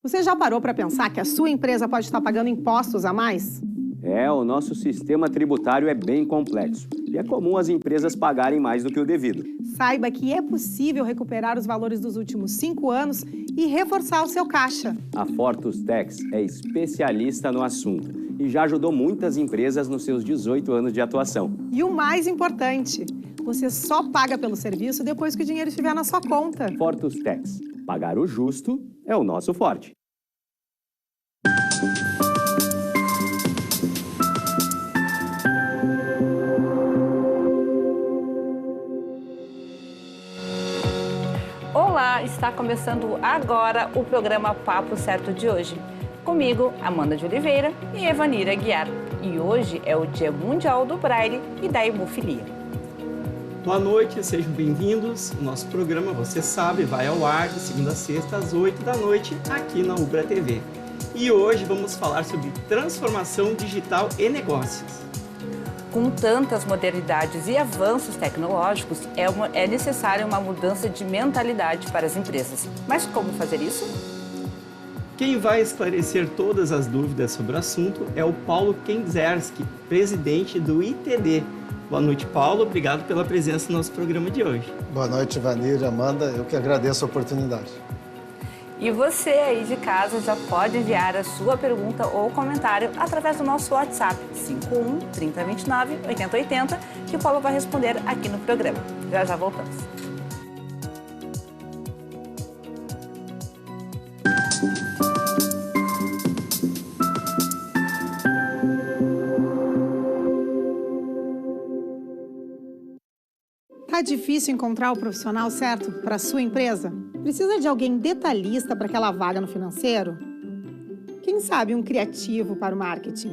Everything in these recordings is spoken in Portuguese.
Você já parou para pensar que a sua empresa pode estar pagando impostos a mais? O nosso sistema tributário é bem complexo e é comum as empresas pagarem mais do que o devido. Saiba que é possível recuperar os valores dos últimos 5 anos e reforçar o seu caixa. A Fortus Tax é especialista no assunto e já ajudou muitas empresas nos seus 18 anos de atuação. E o mais importante, você só paga pelo serviço depois que o dinheiro estiver na sua conta. Fortus Tax. Pagar o justo é o nosso forte. Olá, está começando agora o programa Papo Certo de hoje. Comigo, Amanda de Oliveira e Evanira Aguiar. E hoje é o Dia Mundial do Braille e da Hemofilia. Boa noite, sejam bem-vindos. O nosso programa, você sabe, vai ao ar de segunda a sexta às 8 da noite aqui na Ubra TV. E hoje vamos falar sobre transformação digital e negócios. Com tantas modernidades e avanços tecnológicos, é necessária uma mudança de mentalidade para as empresas. Mas como fazer isso? Quem vai esclarecer todas as dúvidas sobre o assunto é o Paulo Kenzerski, presidente do ITD. Boa noite, Paulo. Obrigado pela presença no nosso programa de hoje. Boa noite, Vanir, Amanda. Eu que agradeço a oportunidade. E você aí de casa já pode enviar a sua pergunta ou comentário através do nosso WhatsApp 51 3029 8080, que o Paulo vai responder aqui no programa. Já voltamos. Tá difícil encontrar o profissional certo para a sua empresa? Precisa de alguém detalhista para aquela vaga no financeiro? Quem sabe um criativo para o marketing?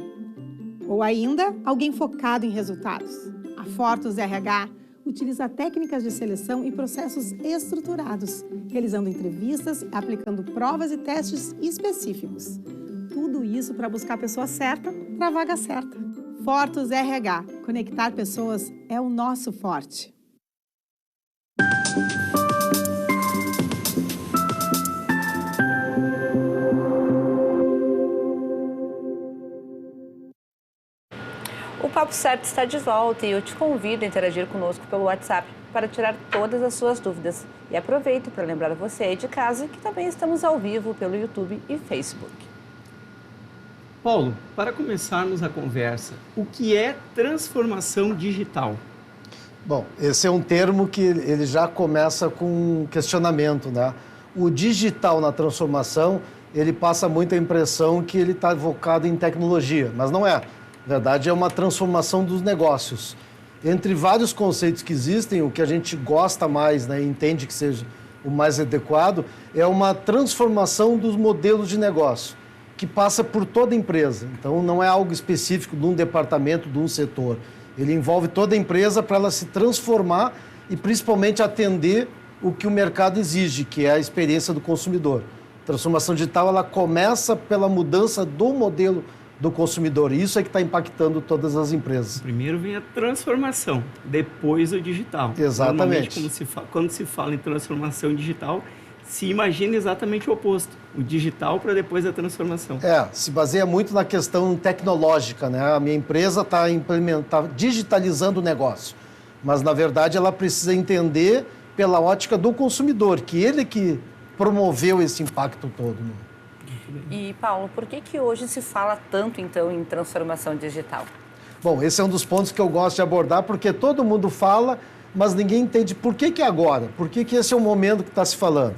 Ou ainda, alguém focado em resultados? A Fortus RH utiliza técnicas de seleção e processos estruturados, realizando entrevistas, aplicando provas e testes específicos. Tudo isso para buscar a pessoa certa para a vaga certa. Fortus RH. Conectar pessoas é o nosso forte. O Papo Certo está de volta e eu te convido a interagir conosco pelo WhatsApp para tirar todas as suas dúvidas. E aproveito para lembrar você aí de casa que também estamos ao vivo pelo YouTube e Facebook. Paulo, para começarmos a conversa, o que é transformação digital? Bom, esse é um termo que ele já começa com um questionamento, né? O digital na transformação, ele passa muito a impressão que ele está focado em tecnologia, mas não é. Na verdade, é uma transformação dos negócios. Entre vários conceitos que existem, o que a gente gosta mais, né, e entende que seja o mais adequado, é uma transformação dos modelos de negócio, que passa por toda a empresa. Então, não é algo específico de um departamento, de um setor. Ele envolve toda a empresa para ela se transformar e, principalmente, atender o que o mercado exige, que é a experiência do consumidor. A transformação digital, ela começa pela mudança do modelo do consumidor. E isso é que está impactando todas as empresas. Primeiro vem a transformação, depois o digital. Exatamente. Normalmente, quando se fala em transformação digital, se imagina exatamente o oposto. O digital para depois a transformação. Se baseia muito na questão tecnológica, né? A minha empresa está digitalizando o negócio. Mas, na verdade, ela precisa entender pela ótica do consumidor, que ele que promoveu esse impacto todo, né? E, Paulo, por que hoje se fala tanto, então, em transformação digital? Bom, esse é um dos pontos que eu gosto de abordar, porque todo mundo fala, mas ninguém entende por que é agora, por que esse é o momento que está se falando.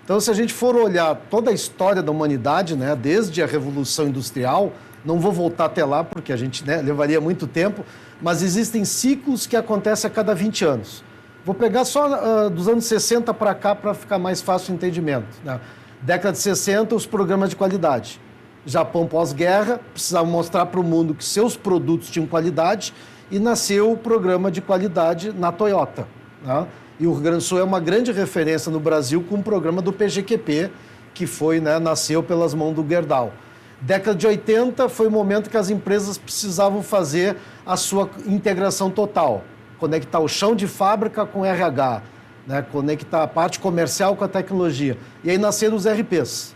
Então, se a gente for olhar toda a história da humanidade, né, desde a Revolução Industrial, não vou voltar até lá, porque a gente, né, levaria muito tempo, mas existem ciclos que acontecem a cada 20 anos. Vou pegar só dos anos 60 para cá, para ficar mais fácil o entendimento, né? Década de 60, os programas de qualidade. Japão pós-guerra, precisava mostrar para o mundo que seus produtos tinham qualidade e nasceu o programa de qualidade na Toyota, né? E o Rio Grande do Sul é uma grande referência no Brasil com o programa do PGQP, que foi, né, nasceu pelas mãos do Gerdau. Década de 80 foi o momento que as empresas precisavam fazer a sua integração total, conectar o chão de fábrica com RH, né, conectar a parte comercial com a tecnologia. E aí nasceram os RPs.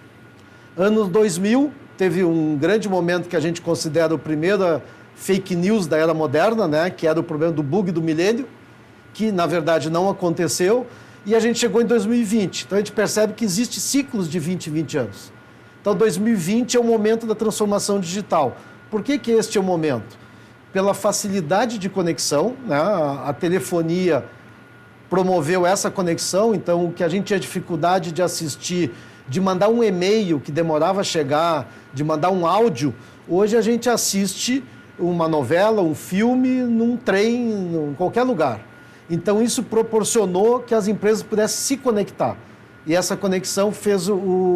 Anos 2000, teve um grande momento que a gente considera o primeiro fake news da era moderna, né? Que era o problema do bug do milênio, que na verdade não aconteceu, e a gente chegou em 2020. Então a gente percebe que existe ciclos de 20 anos. Então 2020 é o momento da transformação digital. Por que este é o momento? Pela facilidade de conexão, né? A telefonia promoveu essa conexão, então o que a gente tinha dificuldade de assistir, de mandar um e-mail que demorava a chegar, de mandar um áudio, hoje a gente assiste uma novela, um filme, num trem, em qualquer lugar. Então isso proporcionou que as empresas pudessem se conectar. E essa conexão fez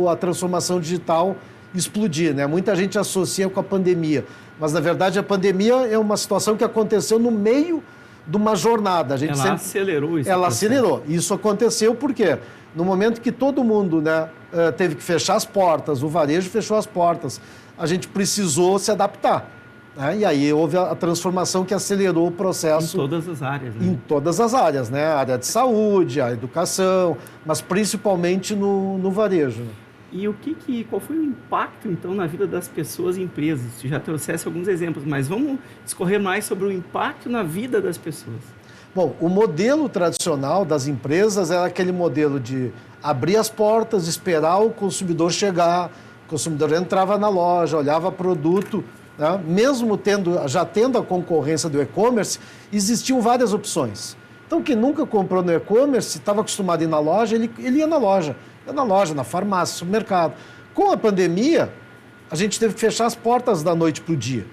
a transformação digital explodir, né? Muita gente associa com a pandemia, mas na verdade a pandemia é uma situação que aconteceu no meio de uma jornada. Acelerou isso. Ela acelerou. Isso aconteceu porque no momento que todo mundo, né, teve que fechar as portas, o varejo fechou as portas, a gente precisou se adaptar. Né? E aí houve a transformação que acelerou o processo. Em todas as áreas. Né? Em todas as áreas, né? A área de saúde, a educação, mas principalmente no varejo. E qual foi o impacto, então, na vida das pessoas e empresas? Você já trouxesse alguns exemplos, mas vamos discorrer mais sobre o impacto na vida das pessoas. Bom, o modelo tradicional das empresas era aquele modelo de abrir as portas, esperar o consumidor chegar, o consumidor entrava na loja, olhava produto, né? Mesmo já tendo a concorrência do e-commerce, existiam várias opções. Então, quem nunca comprou no e-commerce, estava acostumado a ir na loja, ele ia na loja. Na farmácia, no supermercado. Com a pandemia, a gente teve que fechar as portas da noite para o dia.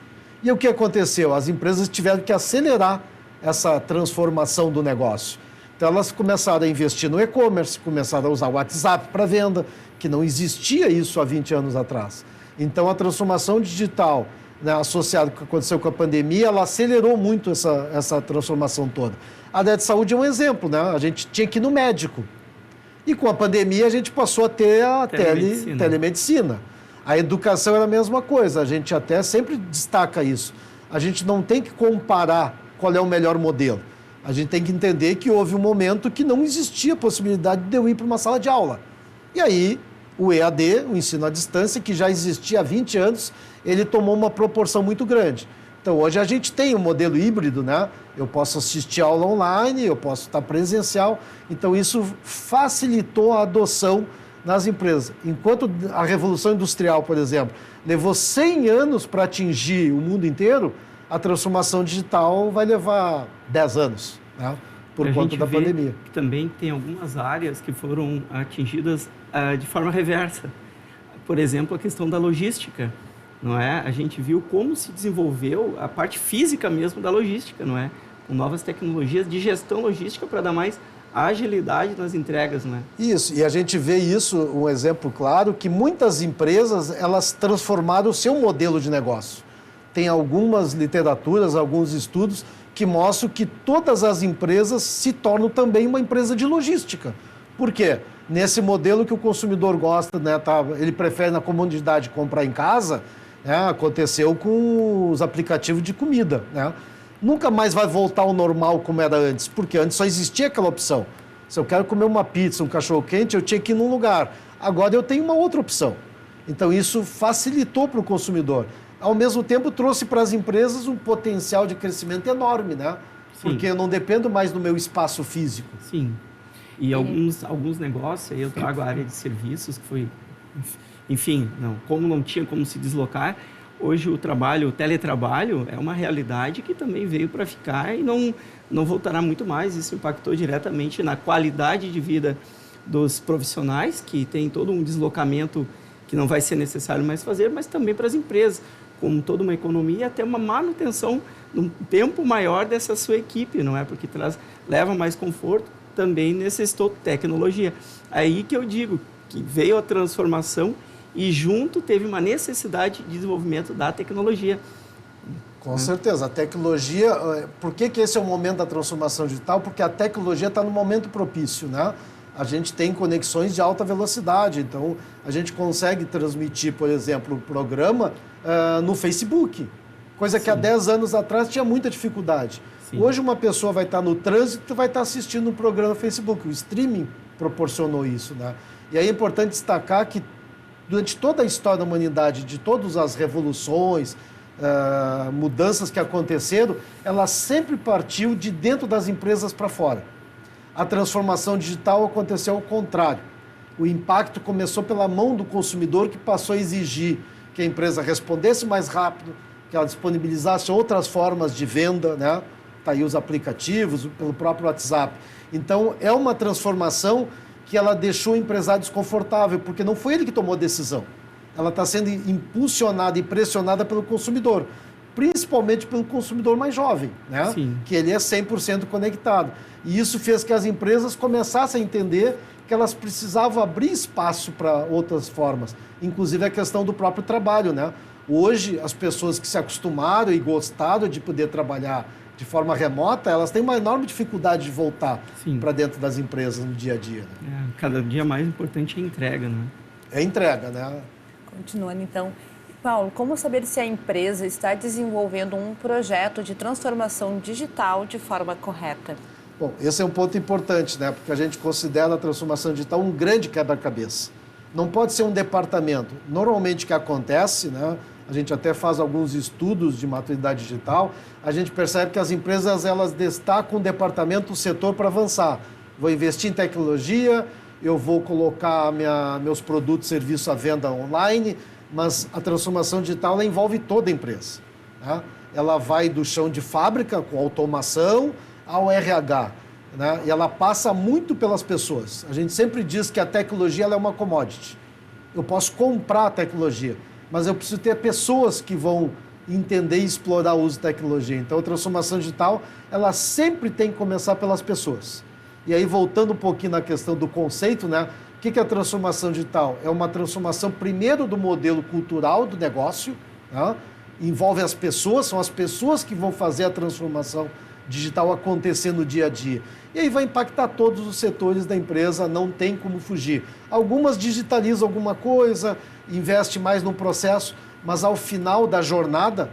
E o que aconteceu? As empresas tiveram que acelerar essa transformação do negócio. Então, elas começaram a investir no e-commerce, começaram a usar o WhatsApp para venda, que não existia isso há 20 anos atrás. Então, a transformação digital, né, associada com o que aconteceu com a pandemia, ela acelerou muito essa transformação toda. A área de saúde é um exemplo, né? A gente tinha que ir no médico. E com a pandemia a gente passou a ter a telemedicina. A educação era a mesma coisa, a gente até sempre destaca isso. A gente não tem que comparar qual é o melhor modelo. A gente tem que entender que houve um momento que não existia a possibilidade de eu ir para uma sala de aula. E aí o EAD, o ensino à distância, que já existia há 20 anos, ele tomou uma proporção muito grande. Então, hoje a gente tem um modelo híbrido, né? Eu posso assistir aula online, eu posso estar presencial. Então, isso facilitou a adoção nas empresas. Enquanto a Revolução Industrial, por exemplo, levou 100 anos para atingir o mundo inteiro, a transformação digital vai levar 10 anos, né? Por conta da pandemia. Também tem algumas áreas que foram atingidas de forma reversa. Por exemplo, a questão da logística. Não é? A gente viu como se desenvolveu a parte física mesmo da logística, não é? Com novas tecnologias de gestão logística para dar mais agilidade nas entregas, não é? Isso, e a gente vê isso, um exemplo claro, que muitas empresas, elas transformaram o seu modelo de negócio. Tem algumas literaturas, alguns estudos que mostram que todas as empresas se tornam também uma empresa de logística. Por quê? Nesse modelo que o consumidor gosta, né, ele prefere na comodidade comprar em casa. Aconteceu com os aplicativos de comida, né? Nunca mais vai voltar ao normal como era antes, porque antes só existia aquela opção. Se eu quero comer uma pizza, um cachorro-quente, eu tinha que ir num lugar. Agora eu tenho uma outra opção. Então isso facilitou para o consumidor. Ao mesmo tempo trouxe para as empresas um potencial de crescimento enorme, né? Sim. Porque eu não dependo mais do meu espaço físico. Sim. E alguns negócios, aí eu trago a área de serviços, que foi... Enfim, como não tinha como se deslocar, hoje o teletrabalho é uma realidade que também veio para ficar e não voltará muito mais. Isso impactou diretamente na qualidade de vida dos profissionais, que tem todo um deslocamento que não vai ser necessário mais fazer, mas também para as empresas, como toda uma economia, até uma manutenção num tempo maior dessa sua equipe, não é? Porque leva mais conforto, também necessitou tecnologia. Aí que eu digo que veio a transformação e junto teve uma necessidade de desenvolvimento da tecnologia. Com certeza. A tecnologia... Por que esse é o momento da transformação digital? Porque a tecnologia está no momento propício, né? A gente tem conexões de alta velocidade, então a gente consegue transmitir, por exemplo, o programa no Facebook, coisa que há 10 anos atrás tinha muita dificuldade. Sim. Hoje uma pessoa vai estar no trânsito e vai estar assistindo um programa no Facebook. O streaming proporcionou isso, né? E aí é importante destacar que durante toda a história da humanidade, de todas as revoluções, mudanças que aconteceram, ela sempre partiu de dentro das empresas para fora. A transformação digital aconteceu ao contrário. O impacto começou pela mão do consumidor, que passou a exigir que a empresa respondesse mais rápido, que ela disponibilizasse outras formas de venda, né? Tá aí os aplicativos, pelo próprio WhatsApp. Então, é uma transformação que ela deixou o empresário desconfortável, porque não foi ele que tomou a decisão. Ela está sendo impulsionada e pressionada pelo consumidor, principalmente pelo consumidor mais jovem, né? Sim. Que ele é 100% conectado. E isso fez que as empresas começassem a entender que elas precisavam abrir espaço para outras formas, inclusive a questão do próprio trabalho, né? Hoje, as pessoas que se acostumaram e gostaram de poder trabalhar de forma remota, elas têm uma enorme dificuldade de voltar para dentro das empresas no dia a dia. Né? Cada dia mais importante é a entrega, né? É a entrega, né? Continuando então, Paulo, como saber se a empresa está desenvolvendo um projeto de transformação digital de forma correta? Bom, esse é um ponto importante, né? Porque a gente considera a transformação digital um grande quebra-cabeça. Não pode ser um departamento. Normalmente o que acontece, né? A gente até faz alguns estudos de maturidade digital, a gente percebe que as empresas elas destacam um departamento, um setor para avançar. Vou investir em tecnologia, eu vou colocar meus produtos e serviços à venda online, mas a transformação digital ela envolve toda a empresa. Né? Ela vai do chão de fábrica, com automação, ao RH. Né? E ela passa muito pelas pessoas. A gente sempre diz que a tecnologia ela é uma commodity. Eu posso comprar a tecnologia, mas eu preciso ter pessoas que vão entender e explorar o uso de tecnologia. Então, a transformação digital, ela sempre tem que começar pelas pessoas. E aí, voltando um pouquinho na questão do conceito, né? O que é a transformação digital? É uma transformação, primeiro, do modelo cultural do negócio, né? Envolve as pessoas, são as pessoas que vão fazer a transformação digital acontecer no dia a dia. E aí vai impactar todos os setores da empresa, não tem como fugir. Algumas digitalizam alguma coisa, investe mais no processo, mas ao final da jornada,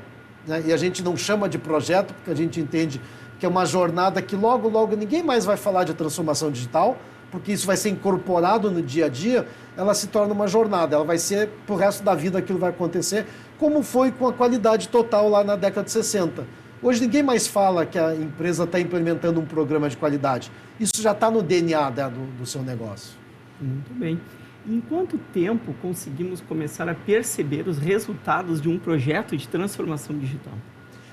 né, e a gente não chama de projeto, porque a gente entende que é uma jornada que logo, logo ninguém mais vai falar de transformação digital, porque isso vai ser incorporado no dia a dia, ela se torna uma jornada, ela vai ser pro resto da vida aquilo vai acontecer, como foi com a qualidade total lá na década de 60. Hoje ninguém mais fala que a empresa está implementando um programa de qualidade. Isso já está no DNA do seu negócio. Muito bem. Em quanto tempo conseguimos começar a perceber os resultados de um projeto de transformação digital?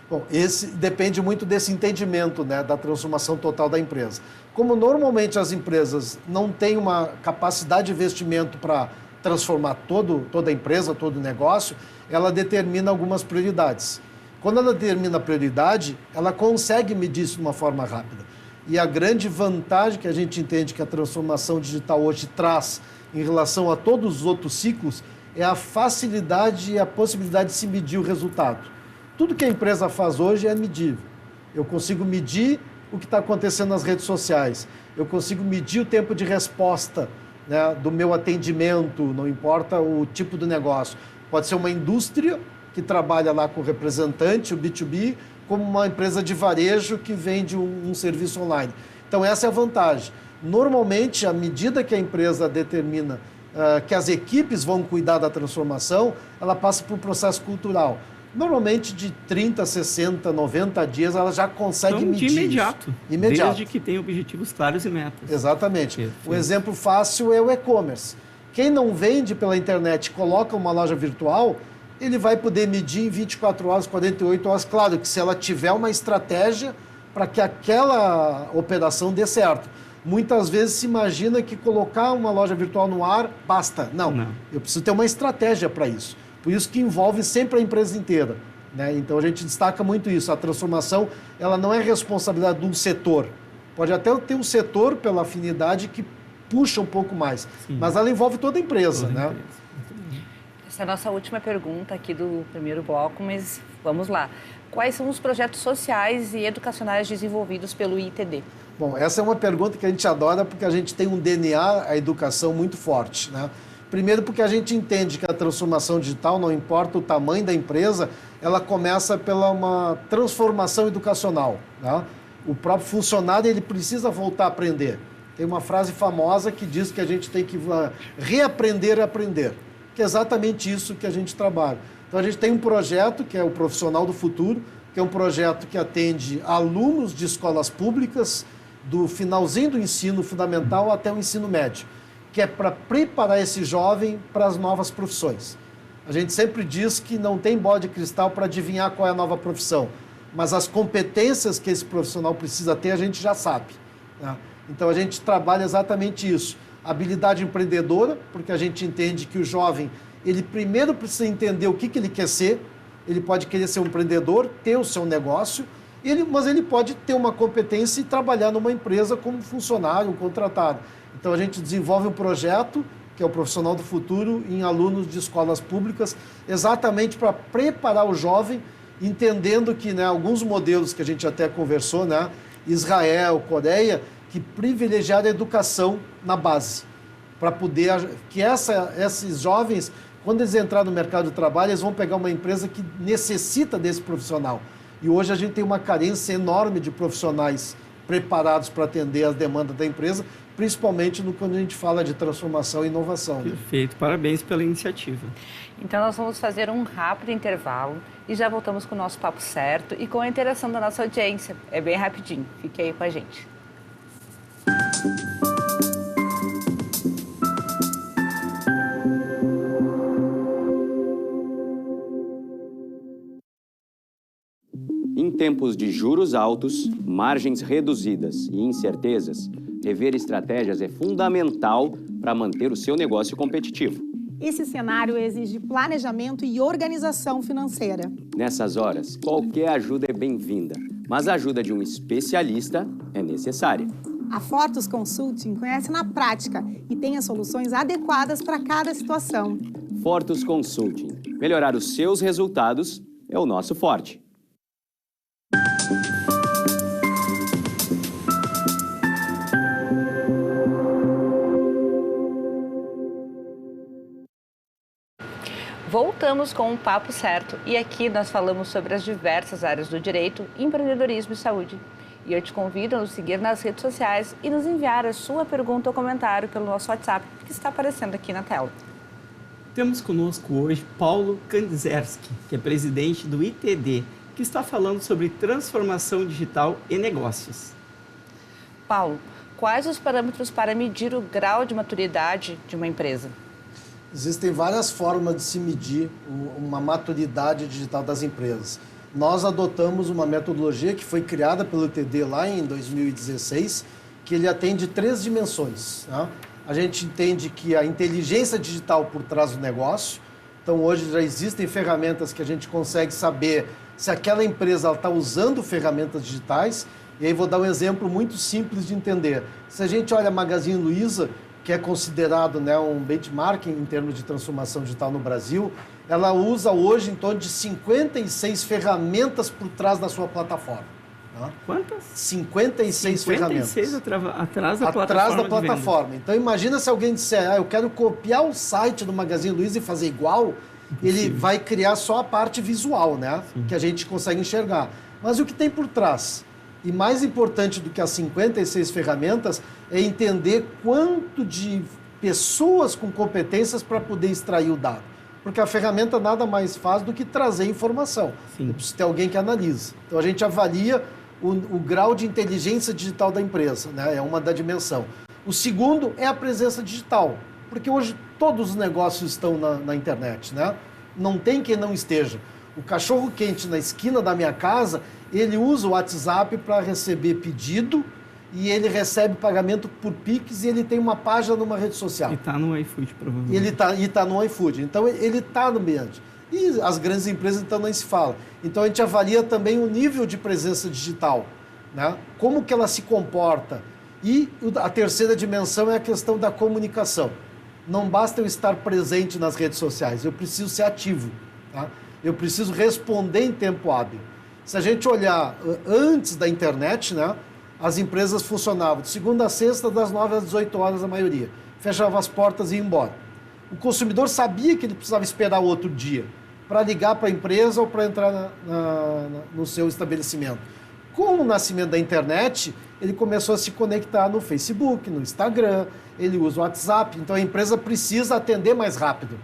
Bom, esse depende muito desse entendimento, né, da transformação total da empresa. Como normalmente as empresas não têm uma capacidade de investimento para transformar toda a empresa, todo o negócio, ela determina algumas prioridades. Quando ela determina a prioridade, ela consegue medir isso de uma forma rápida. E a grande vantagem que a gente entende que a transformação digital hoje traz em relação a todos os outros ciclos é a facilidade e a possibilidade de se medir o resultado. Tudo que a empresa faz hoje é medível. Eu consigo medir o que está acontecendo nas redes sociais. Eu consigo medir o tempo de resposta, né, do meu atendimento, não importa o tipo do negócio. Pode ser uma indústria que trabalha lá com o representante, o B2B, como uma empresa de varejo que vende um serviço online. Então, essa é a vantagem. Normalmente, à medida que a empresa determina que as equipes vão cuidar da transformação, ela passa por um processo cultural. Normalmente, de 30, 60, 90 dias, ela já consegue então, medir de imediato. Imediato. Desde que tenha objetivos claros e metas. Exatamente. Perfeito. O exemplo fácil é o e-commerce. Quem não vende pela internet e coloca uma loja virtual, ele vai poder medir em 24 horas, 48 horas. Claro que se ela tiver uma estratégia para que aquela operação dê certo. Muitas vezes se imagina que colocar uma loja virtual no ar basta. Não. Eu preciso ter uma estratégia para isso. Por isso que envolve sempre a empresa inteira. Né? Então a gente destaca muito isso. A transformação ela não é responsabilidade de um setor. Pode até ter um setor pela afinidade que puxa um pouco mais. Sim. Mas ela envolve toda a empresa. Toda a empresa. Essa é a nossa última pergunta aqui do primeiro bloco, mas vamos lá. Quais são os projetos sociais e educacionais desenvolvidos pelo ITD? Bom, essa é uma pergunta que a gente adora porque a gente tem um DNA, a educação, muito forte. Né? Primeiro porque a gente entende que a transformação digital, não importa o tamanho da empresa, ela começa pela uma transformação educacional. Né? O próprio funcionário ele precisa voltar a aprender. Tem uma frase famosa que diz que a gente tem que reaprender a aprender. que é exatamente isso que a gente trabalha. Então, a gente tem um projeto que é o Profissional do Futuro, que é um projeto que atende alunos de escolas públicas, do finalzinho do ensino fundamental até o ensino médio, que é para preparar esse jovem para as novas profissões. A gente sempre diz que não tem bola de cristal para adivinhar qual é a nova profissão, mas as competências que esse profissional precisa ter, a gente já sabe, né? Então, a gente trabalha exatamente isso. Habilidade empreendedora, porque a gente entende que o jovem, ele primeiro precisa entender o que ele quer ser. Ele pode querer ser um empreendedor, ter o seu negócio, mas ele pode ter uma competência e trabalhar numa empresa como funcionário, um contratado. Então, a gente desenvolve um projeto, que é o Profissional do Futuro, em alunos de escolas públicas, exatamente para preparar o jovem, entendendo que, né, alguns modelos que a gente até conversou, né, Israel, Coreia, que privilegiaram a educação na base, para poder que esses jovens, quando eles entrarem no mercado de trabalho, eles vão pegar uma empresa que necessita desse profissional. E hoje a gente tem uma carência enorme de profissionais preparados para atender as demandas da empresa, principalmente quando a gente fala de transformação e inovação. Né? Perfeito, parabéns pela iniciativa. Então, nós vamos fazer um rápido intervalo e já voltamos com o nosso Papo Certo e com a interação da nossa audiência. É bem rapidinho, fique aí com a gente. Em tempos de juros altos, margens reduzidas e incertezas, rever estratégias é fundamental para manter o seu negócio competitivo. Esse cenário exige planejamento e organização financeira. Nessas horas, qualquer ajuda é bem-vinda, mas a ajuda de um especialista é necessária. A Fortus Consulting conhece na prática e tem as soluções adequadas para cada situação. Fortus Consulting. Melhorar os seus resultados é o nosso forte. Voltamos com um Papo Certo e aqui nós falamos sobre as diversas áreas do direito, empreendedorismo e saúde. E eu te convido a nos seguir nas redes sociais e nos enviar a sua pergunta ou comentário pelo nosso WhatsApp, que está aparecendo aqui na tela. Temos conosco hoje Paulo Kandzerski, que é presidente do ITD, que está falando sobre transformação digital e negócios. Paulo, quais os parâmetros para medir o grau de maturidade de uma empresa? Existem várias formas de se medir uma maturidade digital das empresas. Nós adotamos uma metodologia que foi criada pelo ITD lá em 2016, que ele atende 3 dimensões. Né? A gente entende que a inteligência digital por trás do negócio. Então, hoje já existem ferramentas que a gente consegue saber se aquela empresa está usando ferramentas digitais. E aí vou dar um exemplo muito simples de entender. Se a gente olha a Magazine Luiza, que é considerado, né, um benchmark em termos de transformação digital no Brasil, ela usa hoje em torno de 56 ferramentas por trás da sua plataforma. Né? Quantas? 56 ferramentas. 56 atrás da plataforma. Atrás da plataforma. Então, imagina se alguém disser, eu quero copiar o site do Magazine Luiza e fazer igual, ele vai criar só a parte visual, né? Que a gente consegue enxergar. Mas o que tem por trás? E mais importante do que as 56 ferramentas é entender quanto de pessoas com competências para poder extrair o dado. Porque a ferramenta nada mais faz do que trazer informação. Eu preciso ter alguém que analisa. Então, a gente avalia o grau de inteligência digital da empresa, né? É uma da dimensão. O segundo é a presença digital. Porque hoje todos os negócios estão na internet, né? Não tem quem não esteja. O cachorro-quente na esquina da minha casa, ele usa o WhatsApp para receber pedido e ele recebe pagamento por Pix e ele tem uma página numa rede social. E está no iFood, provavelmente. Ele está no iFood. Então, ele está no ambiente. E as grandes empresas, então, nem se fala. Então, a gente avalia também o nível de presença digital, né? Como que ela se comporta. E a terceira dimensão é a questão da comunicação. Não basta eu estar presente nas redes sociais, eu preciso ser ativo, tá? Eu preciso responder em tempo hábil. Se a gente olhar antes da internet, né, as empresas funcionavam de segunda a sexta, das 9 às 18 horas a maioria. Fechava as portas e ia embora. O consumidor sabia que ele precisava esperar o outro dia para ligar para a empresa ou para entrar no seu estabelecimento. Com o nascimento da internet, ele começou a se conectar no Facebook, no Instagram, ele usa o WhatsApp, então a empresa precisa atender mais rápido.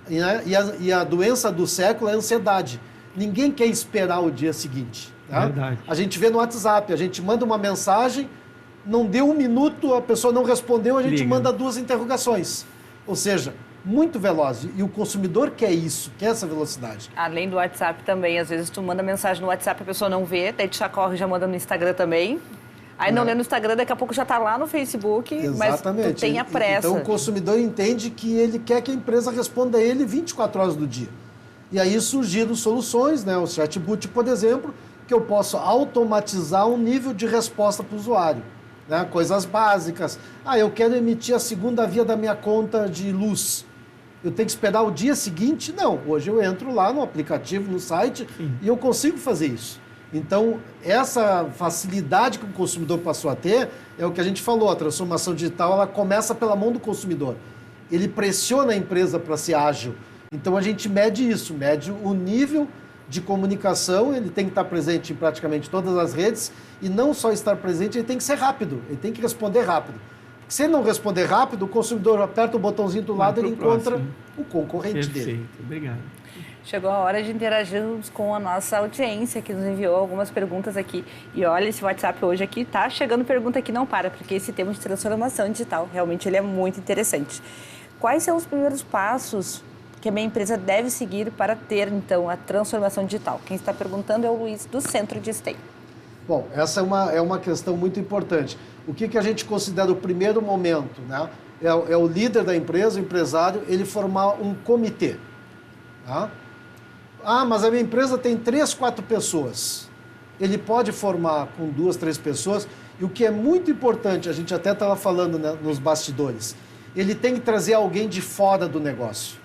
né? E a doença do século é a ansiedade. Ninguém quer esperar o dia seguinte. Tá? Verdade. A gente vê no WhatsApp, a gente manda uma mensagem, não deu 1 minuto, a pessoa não respondeu, a gente Liga. manda 2 interrogações. Ou seja, muito veloz. E o consumidor quer isso, quer essa velocidade. Além do WhatsApp também, às vezes tu manda mensagem no WhatsApp, a pessoa não vê, daí tu já corre, já manda no Instagram também. Aí não lê no Instagram, daqui a pouco já está lá no Facebook, Exatamente. mas tu tem a pressa. Então o consumidor entende que ele quer que a empresa responda a ele 24 horas do dia. E aí surgiram soluções, né? O chatbot, por exemplo, que eu posso automatizar um nível de resposta para o usuário. Né? Coisas básicas. Eu quero emitir a segunda via da minha conta de luz. Eu tenho que esperar o dia seguinte? Não. Hoje eu entro lá no aplicativo, no site, e eu consigo fazer isso. Então, essa facilidade que o consumidor passou a ter é o que a gente falou, a transformação digital ela começa pela mão do consumidor. Ele pressiona a empresa para ser ágil. Então, a gente mede isso, mede o nível de comunicação, ele tem que estar presente em praticamente todas as redes, e não só estar presente, ele tem que ser rápido, ele tem que responder rápido. Porque se ele não responder rápido, o consumidor aperta o botãozinho do lado e ele encontra o concorrente dele. Perfeito, obrigado. Chegou a hora de interagirmos com a nossa audiência, que nos enviou algumas perguntas aqui. E olha, esse WhatsApp hoje aqui tá chegando pergunta que não para, porque esse tema de transformação digital, realmente ele é muito interessante. Quais são os primeiros passos que a minha empresa deve seguir para ter, então, a transformação digital? Quem está perguntando é o Luiz, do Centro de Esteio. Bom, essa é uma questão muito importante. O que a gente considera o primeiro momento, né? É o líder da empresa, o empresário, ele formar um comitê. Tá? Mas a minha empresa tem 3, 4 pessoas. Ele pode formar com 2, 3 pessoas. E o que é muito importante, a gente até estava falando, né, nos bastidores, ele tem que trazer alguém de fora do negócio.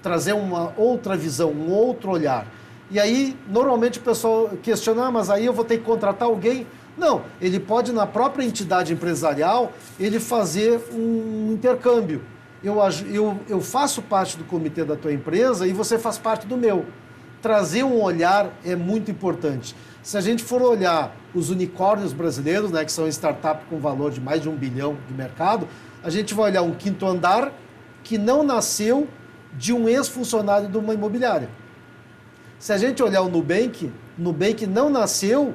Trazer uma outra visão, um outro olhar. E aí, normalmente o pessoal questiona, mas aí eu vou ter que contratar alguém? Não, ele pode, na própria entidade empresarial, ele fazer um intercâmbio. Eu faço parte do comitê da tua empresa e você faz parte do meu. Trazer um olhar é muito importante. Se a gente for olhar os unicórnios brasileiros, né, que são startups com valor de mais de 1 bilhão de mercado, a gente vai olhar um Quinto Andar que não nasceu de um ex-funcionário de uma imobiliária. Se a gente olhar o Nubank não nasceu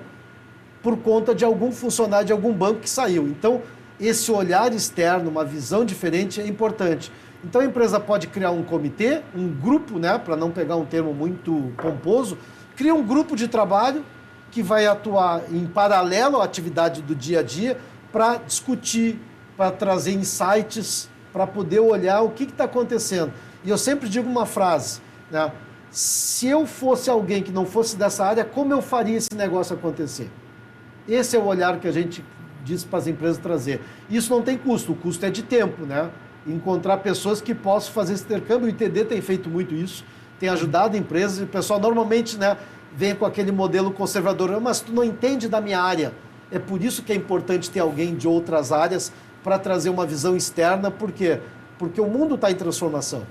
por conta de algum funcionário de algum banco que saiu. Então, esse olhar externo, uma visão diferente é importante. Então, a empresa pode criar um comitê, um grupo, né, para não pegar um termo muito pomposo, cria um grupo de trabalho que vai atuar em paralelo à atividade do dia a dia para discutir, para trazer insights, para poder olhar o que está acontecendo. E eu sempre digo uma frase, né? Se eu fosse alguém que não fosse dessa área, como eu faria esse negócio acontecer? Esse é o olhar que a gente diz para as empresas trazer. Isso não tem custo, o custo é de tempo, né? Encontrar pessoas que possam fazer esse intercâmbio. O ITD tem feito muito isso, tem ajudado empresas, e o pessoal normalmente, né, vem com aquele modelo conservador, mas tu não entende da minha área. É por isso que é importante ter alguém de outras áreas para trazer uma visão externa, por quê? Porque o mundo está em transformação.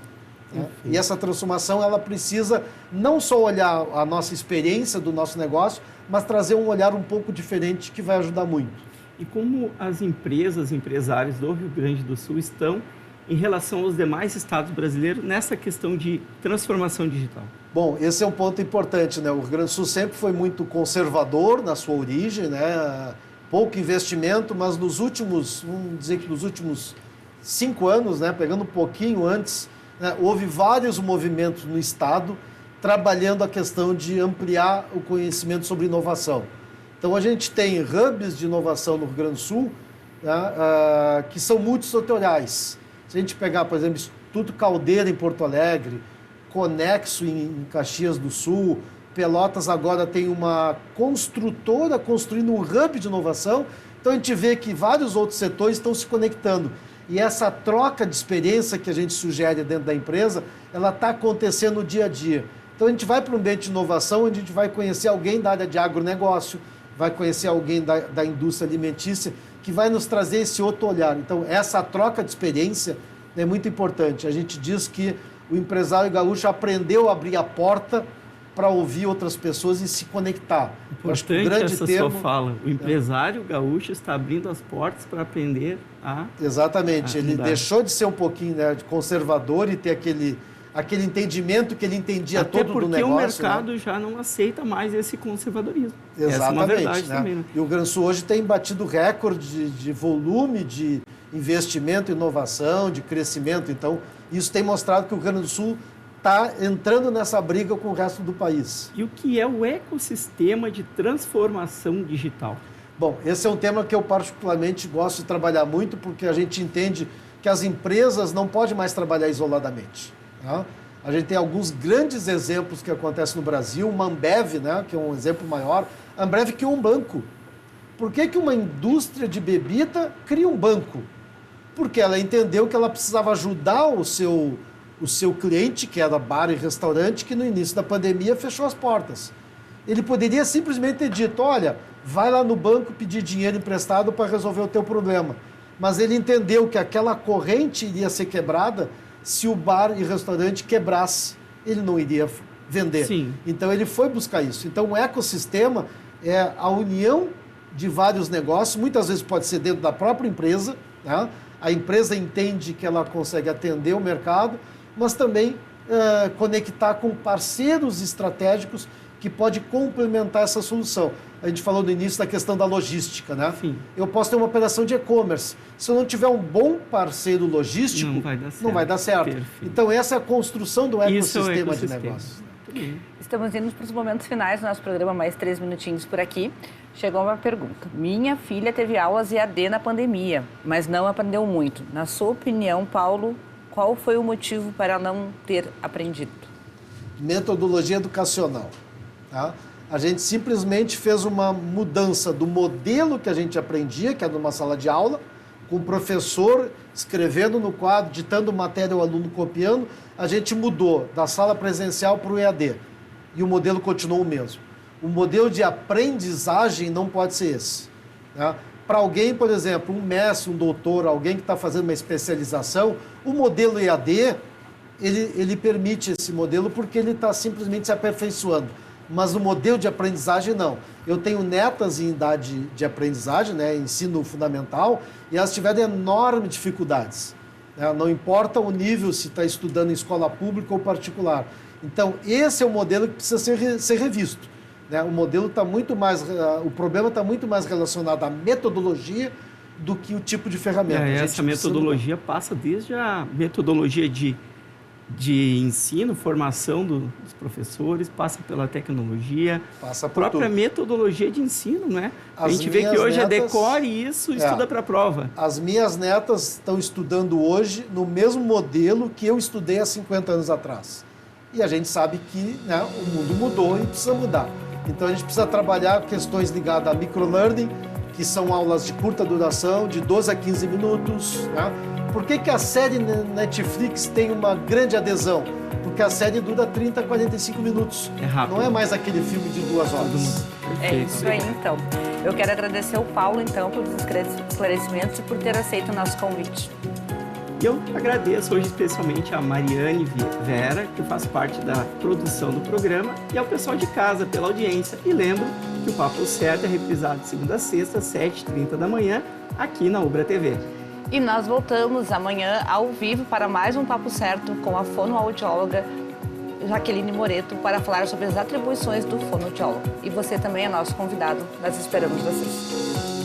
Né? E essa transformação, ela precisa não só olhar a nossa experiência do nosso negócio, mas trazer um olhar um pouco diferente que vai ajudar muito. E como as empresas, empresários do Rio Grande do Sul estão em relação aos demais estados brasileiros nessa questão de transformação digital? Bom, esse é um ponto importante, né? O Rio Grande do Sul sempre foi muito conservador na sua origem, né? Pouco investimento, mas nos últimos, vamos dizer que nos últimos 5 anos, né? Pegando um pouquinho antes, né? Houve vários movimentos no estado trabalhando a questão de ampliar o conhecimento sobre inovação. Então, a gente tem hubs de inovação no Rio Grande do Sul, né, que são multissetoriais. Se a gente pegar, por exemplo, Instituto Caldeira em Porto Alegre, Conexo em Caxias do Sul, Pelotas agora tem uma construtora construindo um hub de inovação. Então, a gente vê que vários outros setores estão se conectando. E essa troca de experiência que a gente sugere dentro da empresa, ela está acontecendo no dia a dia. Então, a gente vai para um ambiente de inovação, onde a gente vai conhecer alguém da área de agronegócio, vai conhecer alguém da indústria alimentícia, que vai nos trazer esse outro olhar. Então, essa troca de experiência é muito importante. A gente diz que o empresário gaúcho aprendeu a abrir a porta para ouvir outras pessoas e se conectar. Eu acho que o Importante grande essa termo... sua fala. O empresário gaúcho está abrindo as portas para aprender a... Exatamente. Ele mudar. deixou de ser um pouquinho, né, de conservador e ter aquele entendimento que ele entendia Até todo do porque o negócio. mercado, né? já não aceita mais esse conservadorismo. Exatamente. Essa é uma verdade né? também. Né? E o Rio Grande do Sul hoje tem batido recorde de volume de investimento, inovação, de crescimento. Então, isso tem mostrado que o Rio Grande do Sul está entrando nessa briga com o resto do país. E o que é o ecossistema de transformação digital? Bom, esse é um tema que eu particularmente gosto de trabalhar muito, porque a gente entende que as empresas não podem mais trabalhar isoladamente. Tá? A gente tem alguns grandes exemplos que acontecem no Brasil, uma Ambev, né, que é um exemplo maior. A Ambev criou um banco. Por que uma indústria de bebida cria um banco? Porque ela entendeu que ela precisava ajudar o seu cliente, que era bar e restaurante, que no início da pandemia fechou as portas. Ele poderia simplesmente ter dito, olha, vai lá no banco pedir dinheiro emprestado para resolver o teu problema. Mas ele entendeu que aquela corrente iria ser quebrada se o bar e restaurante quebrasse. Ele não iria vender. Sim. Então ele foi buscar isso. Então o ecossistema é a união de vários negócios, muitas vezes pode ser dentro da própria empresa, né? A empresa entende que ela consegue atender o mercado, mas também conectar com parceiros estratégicos que pode complementar essa solução. A gente falou no início da questão da logística, né? Sim. Eu posso ter uma operação de e-commerce. Se eu não tiver um bom parceiro logístico, não vai dar certo. Perfeito. Então, essa é a construção do ecossistema de ecossistema. negócios. Estamos indo para os momentos finais do nosso programa, mais 3 minutinhos por aqui. Chegou uma pergunta. Minha filha teve aulas EAD na pandemia, mas não aprendeu muito. Na sua opinião, Paulo, qual foi o motivo para não ter aprendido? Metodologia educacional. Tá? A gente simplesmente fez uma mudança do modelo que a gente aprendia, que era numa sala de aula, com o professor escrevendo no quadro, ditando matéria, o aluno copiando. A gente mudou da sala presencial para o EAD. E o modelo continuou o mesmo. O modelo de aprendizagem não pode ser esse. Né? Para alguém, por exemplo, um mestre, um doutor, alguém que está fazendo uma especialização, o modelo EAD, ele permite esse modelo porque ele está simplesmente se aperfeiçoando. Mas o modelo de aprendizagem, não. Eu tenho netas em idade de aprendizagem, né, ensino fundamental, e elas tiveram enormes dificuldades. Né? Não importa o nível, se está estudando em escola pública ou particular. Então, esse é o modelo que precisa ser revisto. Né? O modelo está muito mais... o problema está muito mais relacionado à metodologia do que o tipo de ferramenta. Essa metodologia passa desde a metodologia de ensino, formação dos professores, passa pela tecnologia, passa a própria metodologia de ensino, né? A gente vê que hoje netas, decore isso, estuda para a prova. As minhas netas estão estudando hoje no mesmo modelo que eu estudei há 50 anos atrás. E a gente sabe que, né, o mundo mudou e precisa mudar. Então a gente precisa trabalhar questões ligadas a microlearning, que são aulas de curta duração, de 12 a 15 minutos, né? Por que a série Netflix tem uma grande adesão? Porque a série dura 30 a 45 minutos. É rápido. Não é mais aquele filme de 2 horas. É isso aí, então. Eu quero agradecer ao Paulo, então, pelos esclarecimentos e por ter aceito o nosso convite. E eu agradeço hoje especialmente a Mariane Vera, que faz parte da produção do programa, e ao pessoal de casa pela audiência. E lembro que o Papo Certo é reprisado de segunda a sexta, às 7h30 da manhã, aqui na Ubra TV. E nós voltamos amanhã ao vivo para mais um Papo Certo com a fonoaudióloga Jaqueline Moreto para falar sobre as atribuições do fonoaudiólogo. E você também é nosso convidado, nós esperamos vocês.